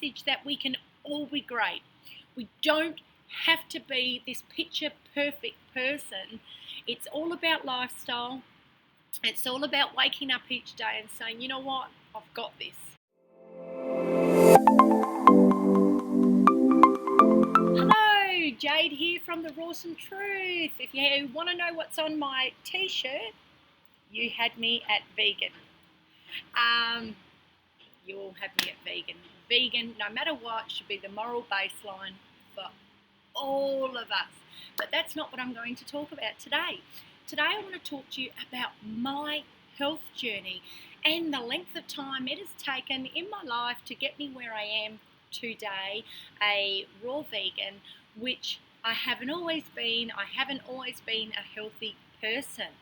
message that we can all be great. We don't have to be this picture perfect person. It's all about lifestyle. It's all about waking up each day and saying, you know what, I've got this. Hello, Jade here from The Rawsome Truth. If you want to know what's on my t-shirt, you had me at vegan. You all have me at vegan. Vegan, no matter what, should be the moral baseline for all of us. But that's not what I'm going to talk about today. Today I want to talk to you about my health journey and the length of time it has taken in my life to get me where I am today, a raw vegan, which I haven't always been. I haven't always been a healthy person.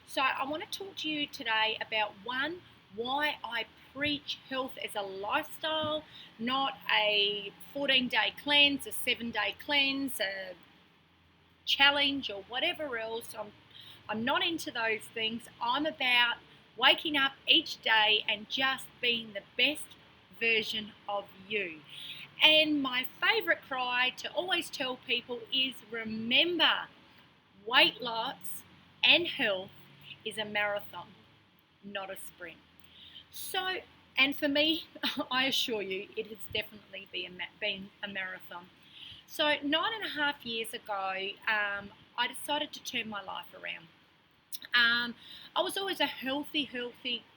So I want to talk to you today about why I preach health as a lifestyle, not a 14-day cleanse, a 7-day cleanse, a challenge or whatever else. I'm not into those things. I'm about waking up each day and just being the best version of you. And my favorite cry to always tell people is, remember, weight loss and health is a marathon, not a sprint. So, and for me, I assure you, it has definitely been a marathon. So 9.5 years ago, I decided to turn my life around. I was always a healthy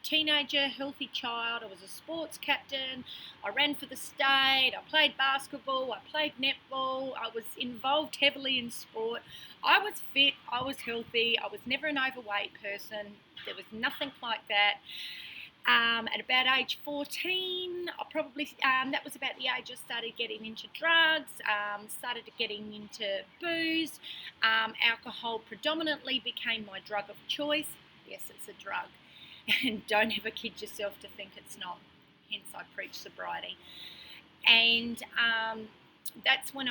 teenager, healthy child. I was a sports captain. I ran for the state. I played basketball. I played netball. I was involved heavily in sport. I was fit. I was healthy. I was never an overweight person. There was nothing like that. At about age 14, that was about the age I started getting into drugs, started getting into booze. Alcohol predominantly became my drug of choice. Yes, it's a drug. And don't ever kid yourself to think it's not. Hence, I preach sobriety. And that's when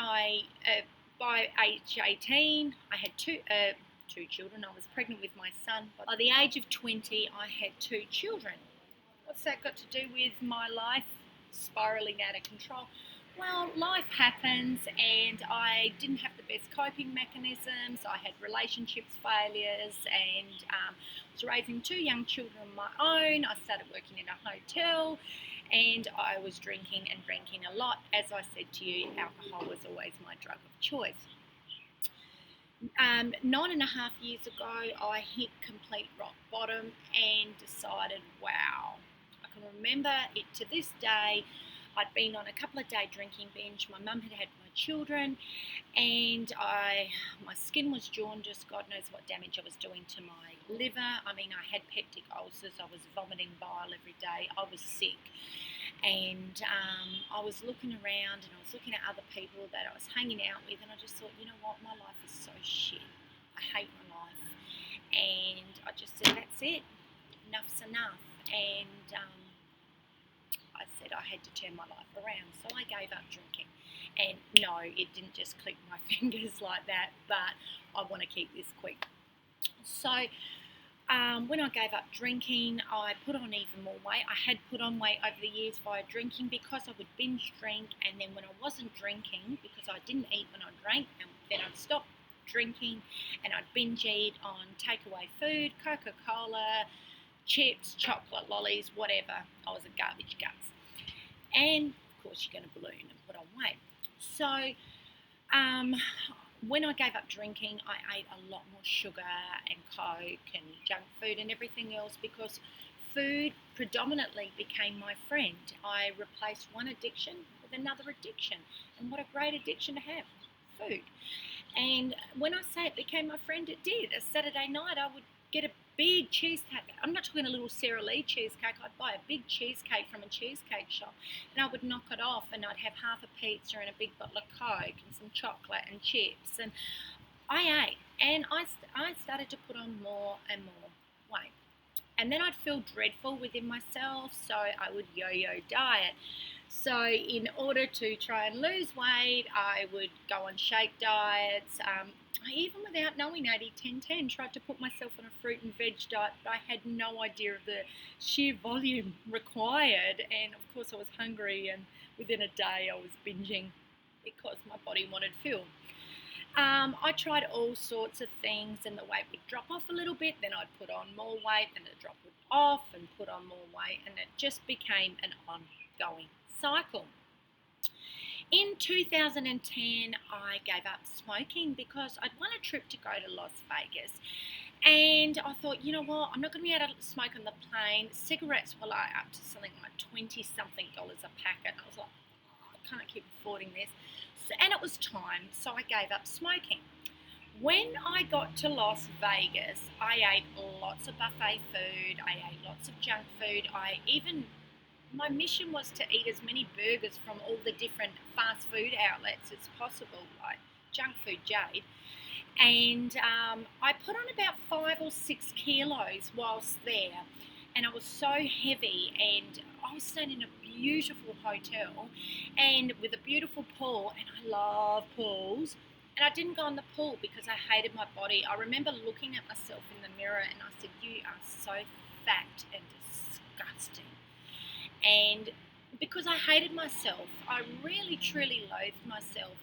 by age 18, I had two children. I was pregnant with my son. By the age of 20, I had 2 children. What's that got to do with my life spiraling out of control? Well, life happens, and I didn't have the best coping mechanisms. I had relationships failures, and was raising 2 young children of my own. I started working in a hotel, and I was drinking a lot. As I said to you, alcohol was always my drug of choice. 9.5 years ago, I hit complete rock bottom and decided, wow. I can remember it to this day. I'd been on a couple of day drinking binge. My mum had my children, and my skin was jaundiced. God knows what damage I was doing to my liver. I mean, I had peptic ulcers. I was vomiting bile every day. I was sick. And I was looking around, and I was looking at other people that I was hanging out with, and I just thought, you know what, my life is so shit. I hate my life. And I just said, that's it. Enough's enough. And I said I had to turn my life around. So I gave up drinking. And no, it didn't just click my fingers like that, but I want to keep this quick. So when I gave up drinking, I put on even more weight. I had put on weight over the years via drinking because I would binge drink, and then when I wasn't drinking, because I didn't eat when I drank, and then I'd stop drinking and I'd binge eat on takeaway food, Coca-Cola, chips, chocolate, lollies, whatever. I was a garbage guts. And of course you're going to balloon and put on weight. So when I gave up drinking, I ate a lot more sugar and Coke and junk food and everything else, because food predominantly became my friend. I replaced one addiction with another addiction. And what a great addiction to have, food. And when I say it became my friend, it did. A Saturday night I would get a big cheesecake. I'm not talking a little Sara Lee cheesecake. I'd buy a big cheesecake from a cheesecake shop, and I would knock it off, and I'd have half a pizza and a big bottle of Coke and some chocolate and chips. And I ate, and I started to put on more and more weight. And then I'd feel dreadful within myself, so I would yo-yo diet. So in order to try and lose weight, I would go on shake diets. I even, without knowing 80-10-10, tried to put myself on a fruit and veg diet, but I had no idea of the sheer volume required. And of course I was hungry and within a day I was binging because my body wanted fuel. I tried all sorts of things and the weight would drop off a little bit, then I'd put on more weight, then it'd drop off and put on more weight, and it just became an ongoing cycle. In 2010, I gave up smoking because I'd won a trip to go to Las Vegas. And I thought, you know what, I'm not going to be able to smoke on the plane. Cigarettes were like up to something like $20-something a packet. And I was like, oh, I can't keep affording this. And it was time, so I gave up smoking. When I got to Las Vegas, I ate lots of buffet food. I ate lots of junk food. My mission was to eat as many burgers from all the different fast food outlets as possible, like junk food Jade. And I put on about 5 or 6 kilos whilst there. And I was so heavy, and I was staying in a beautiful hotel and with a beautiful pool, and I love pools. And I didn't go in the pool because I hated my body. I remember looking at myself in the mirror and I said, you are so fat and disgusting. And because I hated myself, I really, truly loathed myself.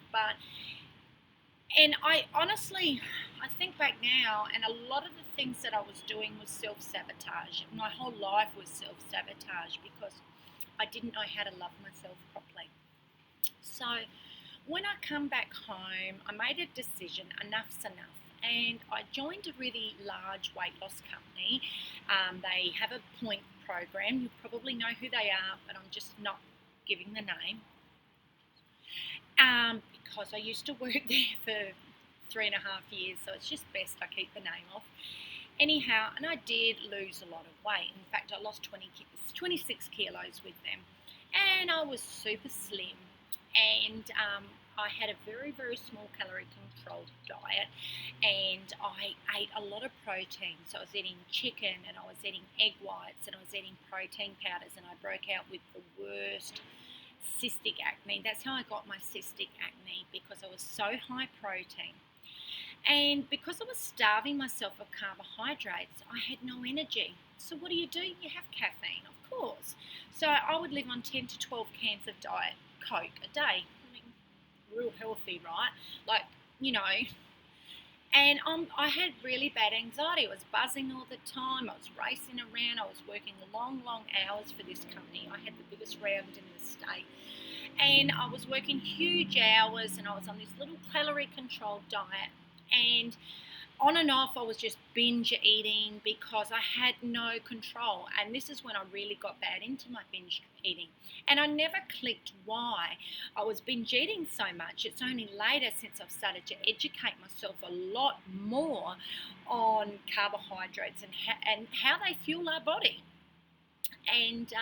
And I honestly, I think back now, and a lot of the things that I was doing was self-sabotage. My whole life was self-sabotage because I didn't know how to love myself properly. So when I come back home, I made a decision, enough's enough. And I joined a really large weight loss company. They have a point program. You probably know who they are, but I'm just not giving the name. Because I used to work there for 3.5 years, so it's just best I keep the name off. Anyhow, and I did lose a lot of weight. In fact, I lost 26 kilos with them, and I was super slim, and I had a very, very small calorie controlled diet, and I ate a lot of protein. So I was eating chicken, and I was eating egg whites, and I was eating protein powders, and I broke out with the worst cystic acne. That's how I got my cystic acne, because I was so high protein. And because I was starving myself of carbohydrates, I had no energy. So what do? You have caffeine, of course. So I would live on 10 to 12 cans of Diet Coke a day. I mean, real healthy, right? Like, you know. And I had really bad anxiety. I was buzzing all the time. I was racing around. I was working long, long hours for this company. I had the biggest round in the state. And I was working huge hours, and I was on this little calorie-controlled diet. And on and off, I was just binge eating because I had no control. And this is when I really got bad into my binge eating. And I never clicked why I was binge eating so much. It's only later, since I've started to educate myself a lot more on carbohydrates and how they fuel our body. And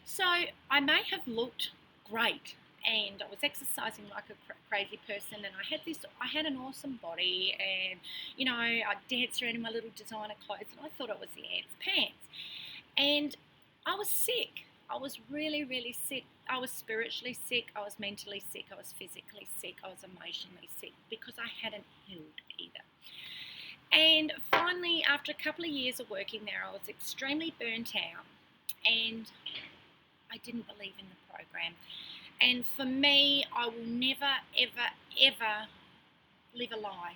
so I may have looked great, and I was exercising like a crazy person, and I had an awesome body, and you know, I danced around in my little designer clothes, and I thought I was the ants pants. And I was sick. I was really, really sick. I was spiritually sick. I was mentally sick. I was physically sick. I was emotionally sick because I hadn't healed either. And finally, after a couple of years of working there, I was extremely burnt out, and I didn't believe in the program. And for me, I will never, ever, ever live a lie,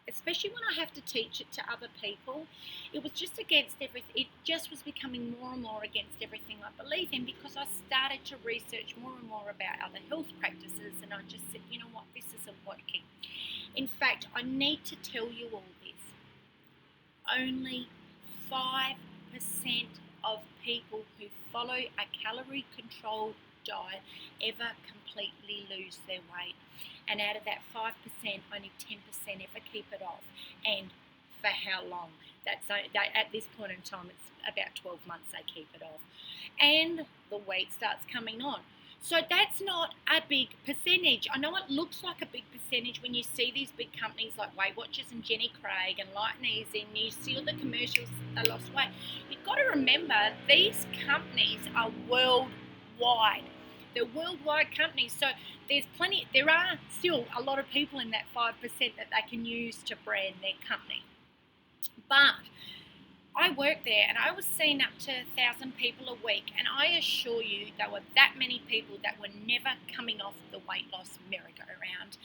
especially when I have to teach it to other people. It was just against everything. It just was becoming more and more against everything I believe in, because I started to research more and more about other health practices, and I just said, you know what, this isn't working. In fact, I need to tell you all this. Only 5% of people who follow a calorie-controlled diet ever completely lose their weight, and out of that 5%, only 10% ever keep it off. And for how long? At this point in time, it's about 12 months they keep it off, and the weight starts coming on. So that's not a big percentage. I know it looks like a big percentage when you see these big companies like Weight Watchers and Jenny Craig and Light and Easy, and you see all the commercials, they lost weight. You've got to remember, these companies are worldwide. They're worldwide companies, so there are still a lot of people in that 5% that they can use to brand their company. But I worked there and I was seeing up to 1,000 people a week, and I assure you there were that many people that were never coming off the weight loss merry-go-round.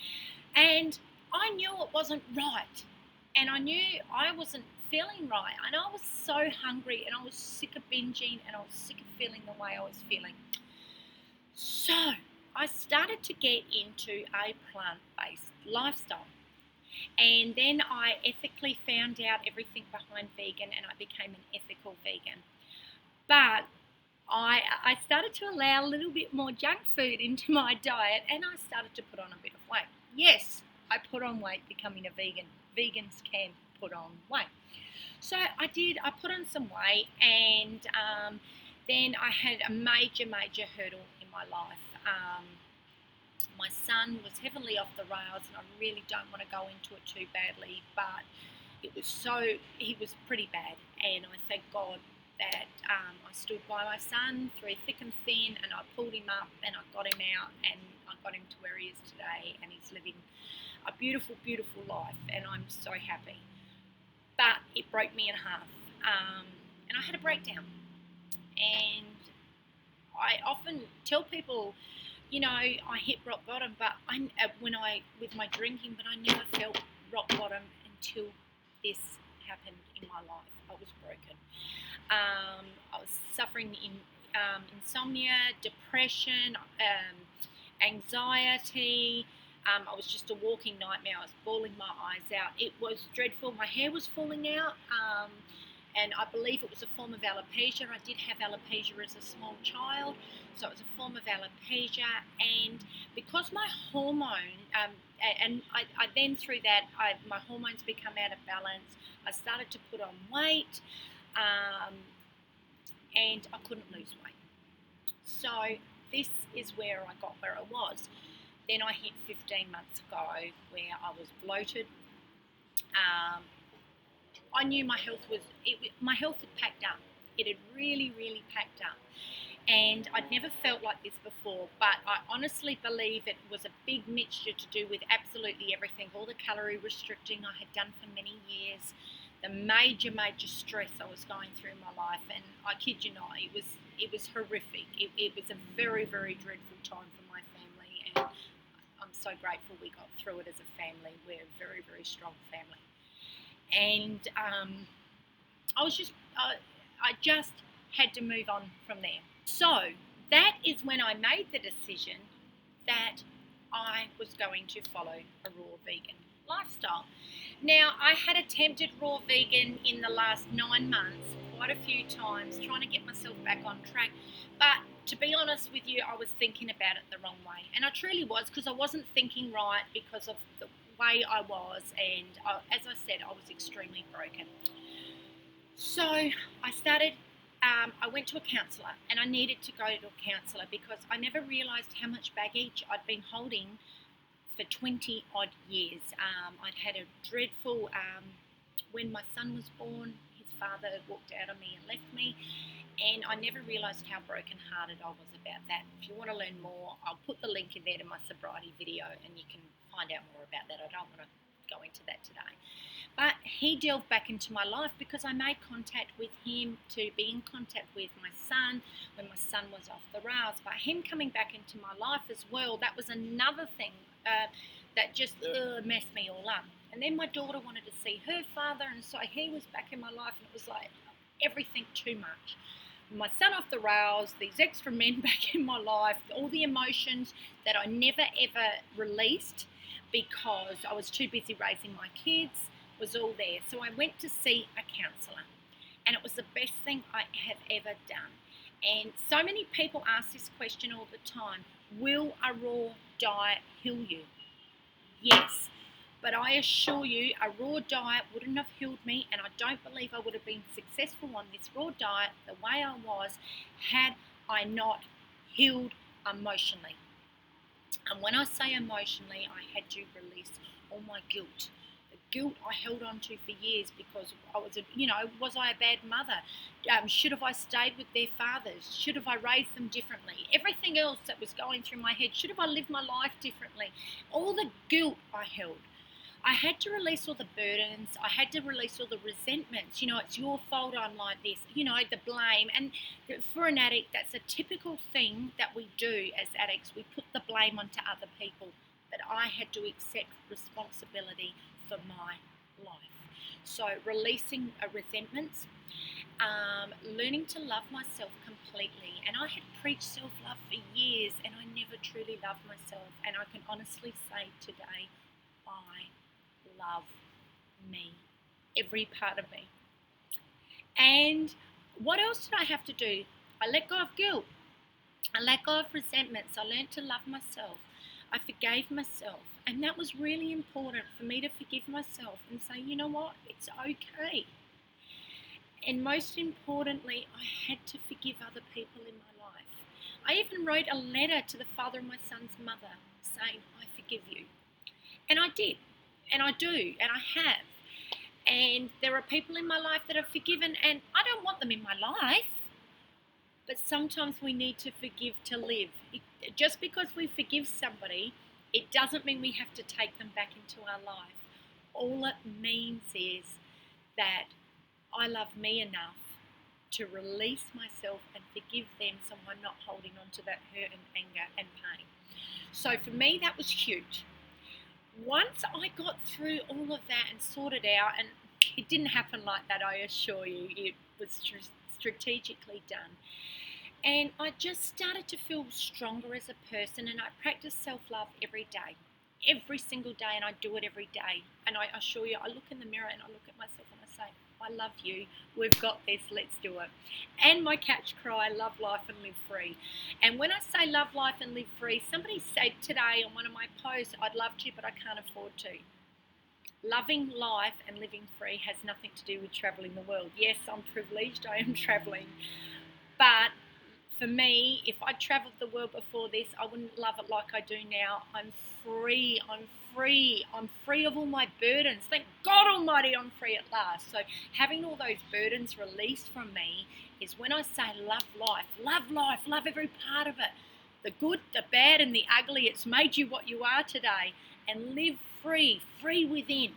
And I knew it wasn't right, and I knew I wasn't feeling right, and I was so hungry, and I was sick of binging, and I was sick of feeling the way I was feeling. So I started to get into a plant-based lifestyle. And then I ethically found out everything behind vegan, and I became an ethical vegan. But I started to allow a little bit more junk food into my diet, and I started to put on a bit of weight. Yes, I put on weight becoming a vegan. Vegans can put on weight. So I did. I put on some weight, and then I had a major hurdle in my life. My son was heavily off the rails, and I really don't want to go into it too badly, but he was pretty bad, and I thank God that I stood by my son through thick and thin, and I pulled him up, and I got him out, and I got him to where he is today, and he's living a beautiful, beautiful life, and I'm so happy. But it broke me in half, and I had a breakdown, and I often tell people, you know, I hit rock bottom, but with my drinking, but I never felt rock bottom until this happened in my life. I was broken. I was suffering in insomnia, depression, anxiety. I was just a walking nightmare. I was bawling my eyes out. It was dreadful. My hair was falling out. And I believe it was a form of alopecia. I did have alopecia as a small child, so it was a form of alopecia. And because my hormone, and I then through that, my hormones become out of balance. I started to put on weight, and I couldn't lose weight. So this is where I got where I was. Then I hit 15 months ago where I was bloated. I knew my health had packed up. It had really, really packed up. And I'd never felt like this before, but I honestly believe it was a big mixture to do with absolutely everything. All the calorie restricting I had done for many years, the major stress I was going through in my life, and I kid you not, it was horrific. It was a very, very dreadful time for my family, and I'm so grateful we got through it as a family. We're a very, very strong family. And I just had to move on from there. So that is when I made the decision that I was going to follow a raw vegan lifestyle. Now, I had attempted raw vegan in the last 9 months, quite a few times, trying to get myself back on track. But to be honest with you, I was thinking about it the wrong way. And I truly was, because I wasn't thinking right because of the way I was, and as I said, I was extremely broken. So I started, I went to a counsellor, and I needed to go to a counsellor because I never realised how much baggage I'd been holding for 20 odd years. I'd had a dreadful, when my son was born, his father walked out on me and left me, and I never realised how broken-hearted I was about that. If you want to learn more, I'll put the link in there to my sobriety video, and you can find out more about that. I don't want to go into that today. But he delved back into my life because I made contact with him to be in contact with my son when my son was off the rails. But him coming back into my life as well, that was another thing that just messed me all up. And then my daughter wanted to see her father, and so he was back in my life, and it was like everything too much. My son off the rails, these extra men back in my life, all the emotions that I never ever released because I was too busy raising my kids was all there. So I went to see a counsellor, and it was the best thing I have ever done. And so many people ask this question all the time: will a raw diet heal you? Yes. But I assure you, a raw diet wouldn't have healed me, and I don't believe I would have been successful on this raw diet the way I was had I not healed emotionally. And when I say emotionally, I had to release all my guilt. The guilt I held on to for years because I was, was I a bad mother? Should have I stayed with their fathers? Should have I raised them differently? Everything else that was going through my head, should have I lived my life differently? All the guilt I held. I had to release all the burdens. I had to release all the resentments. It's your fault I'm like this. The blame. And for an addict, that's a typical thing that we do as addicts. We put the blame onto other people. But I had to accept responsibility for my life. So releasing resentments, learning to love myself completely. And I had preached self-love for years, and I never truly loved myself. And I can honestly say today, I love me, every part of me. And what else did I have to do? I let go of guilt. I let go of resentments. I learned to love myself. I forgave myself. And that was really important for me to forgive myself and say, you know what, it's okay. And most importantly, I had to forgive other people in my life. I even wrote a letter to the father of my son's mother saying, I forgive you. And I did. And I do. And I have. And there are people in my life that I've forgiven, and I don't want them in my life. But sometimes we need to forgive to live. Just because we forgive somebody, it doesn't mean we have to take them back into our life. All it means is that I love me enough to release myself and forgive them so I'm not holding on to that hurt and anger and pain. So for me, that was huge. Once I got through all of that and sorted out, and it didn't happen like that, I assure you, it was strategically done. And I just started to feel stronger as a person, and I practice self-love every day, every single day, and I do it every day. And I assure you, I look in the mirror and I look at myself and I say, I love you, we've got this, let's do it. And my catch cry, love life and live free. And when I say love life and live free, somebody said today on one of my posts, I'd love to, but I can't afford to. Loving life and living free has nothing to do with traveling the world. Yes, I'm privileged, I am traveling, but for me, if I traveled the world before this, I wouldn't love it like I do now. I'm free of all my burdens. Thank God Almighty, I'm free at last. So having all those burdens released from me is when I say love life, love every part of it. The good, the bad, and the ugly. It's made you what you are today. And live free within.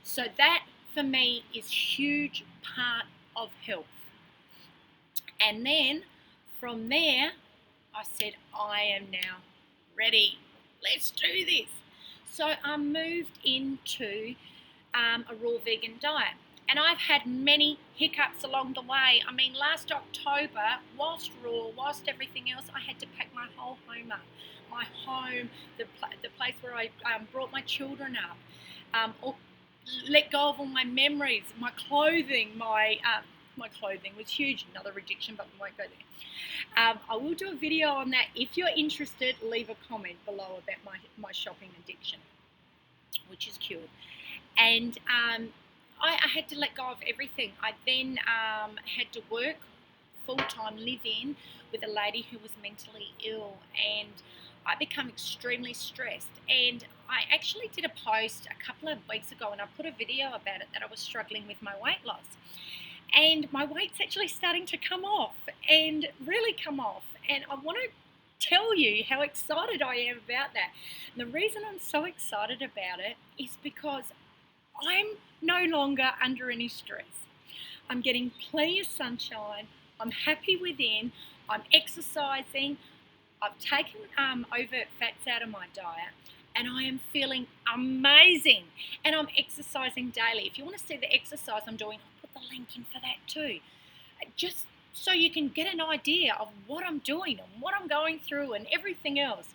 So that, for me, is a huge part of health. And then from there, I said, I am now ready. Let's do this. So I moved into a raw vegan diet. And I've had many hiccups along the way. I mean, last October, whilst raw, whilst everything else, I had to pack my whole home up. My home, the place where I brought my children up, let go of all my memories, my clothing, my clothing was huge, another addiction, but we won't go there. I will do a video on that. If you're interested, leave a comment below about my shopping addiction, which is cured. And I had to let go of everything. I then had to work full-time, live in with a lady who was mentally ill, and I became extremely stressed. And I actually did a post a couple of weeks ago, and I put a video about it, that I was struggling with my weight loss. And my weight's actually starting to come off, and really come off. And I want to tell you how excited I am about that. And the reason I'm so excited about it is because I'm no longer under any stress. I'm getting plenty of sunshine. I'm happy within. I'm exercising. I've taken overt fats out of my diet, and I am feeling amazing. And I'm exercising daily. If you want to see the exercise I'm doing, I'll put the link in for that too. Just so you can get an idea of what I'm doing and what I'm going through and everything else.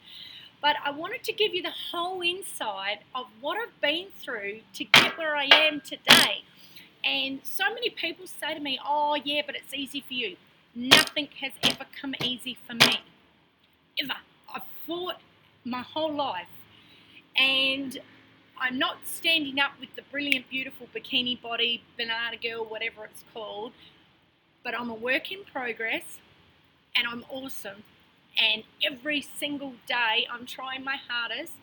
But I wanted to give you the whole insight of what I've been through to get where I am today. And so many people say to me, oh yeah, but it's easy for you. Nothing has ever come easy for me. Ever. I've fought my whole life. And I'm not standing up with the brilliant, beautiful bikini body, banana girl, whatever it's called. But I'm a work in progress, and I'm awesome. And every single day I'm trying my hardest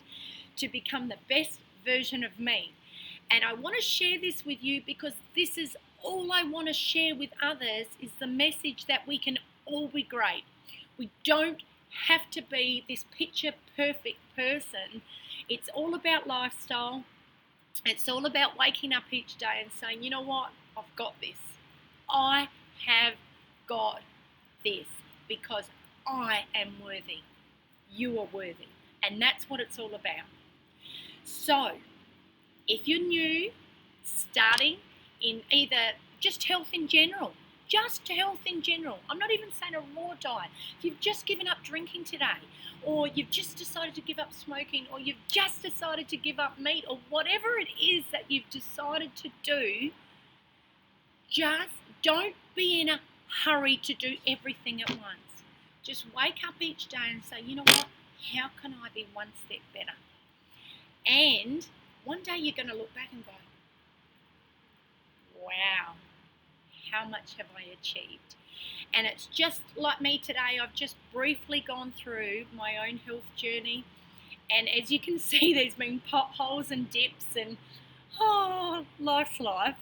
to become the best version of me. And I want to share this with you because this is all I want to share with others, is the message that we can all be great. We don't have to be this picture perfect person. It's all about lifestyle. It's all about waking up each day and saying, you know what, I've got this. I have got this because I am worthy. You are worthy. And that's what it's all about. So, if you're new, starting in either just health in general, I'm not even saying a raw diet. If you've just given up drinking today, or you've just decided to give up smoking, or you've just decided to give up meat, or whatever it is that you've decided to do, just don't be in a hurry to do everything at once. Just wake up each day and say, you know what, how can I be one step better? And one day you're going to look back and go, wow, how much have I achieved? And it's just like me today. I've just briefly gone through my own health journey. And as you can see, there's been potholes and dips and, life's life.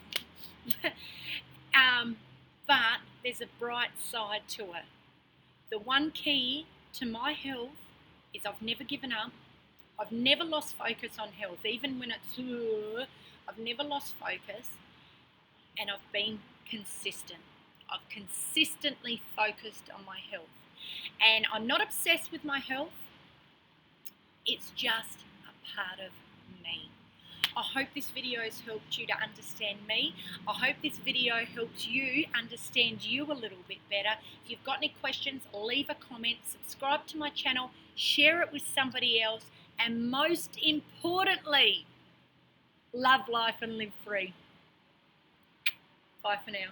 But there's a bright side to it. The one key to my health is I've never given up. I've never lost focus on health, even when it's, I've never lost focus, and I've been consistent. I've consistently focused on my health, and I'm not obsessed with my health. It's just a part of me. I hope this video has helped you to understand me. I hope this video helps you understand you a little bit better. If you've got any questions, leave a comment, subscribe to my channel, share it with somebody else, and most importantly, love life and live free. Bye for now.